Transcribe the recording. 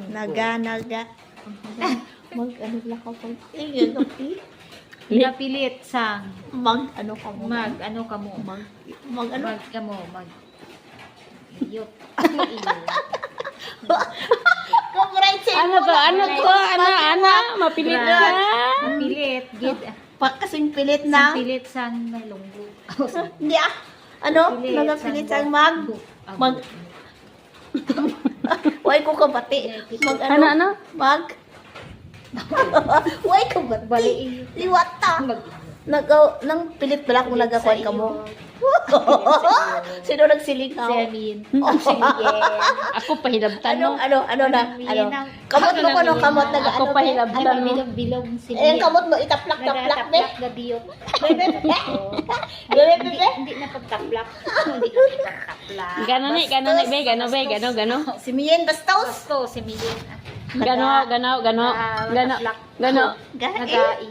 Naga. Mag-ano lang ako pag Napilit sang mag-ano ka mo. mag-ano ka mo. Mag-ano? Iyot. Kumrensin Ano to? Mapilit ka? Napilit. Gid. Kasing pilit Sang na. pilit sang nalunggo. Hindi Ano? Nagapilit sang mag. Huwag ko kabati. Ano? Mag. Huwag kabati. Bali. Liwata. Nang pilit pala kung nagakuan ka mo. Sino nagsilingaw? Semin. Ako pahilabtan mo. Ano na? Kamot mo ko no, kamot na Ako pahilabtan mo. Bilog si Eh, kamot mo, itaplak-taplak, be. Gadiyot. Bebe. Hindi na pagtaplak. Hindi na pagtaplak. Gano be, gano. Si Mien Bastos. Basto si Milin. Gano. Taplak. Gahe. Nagai.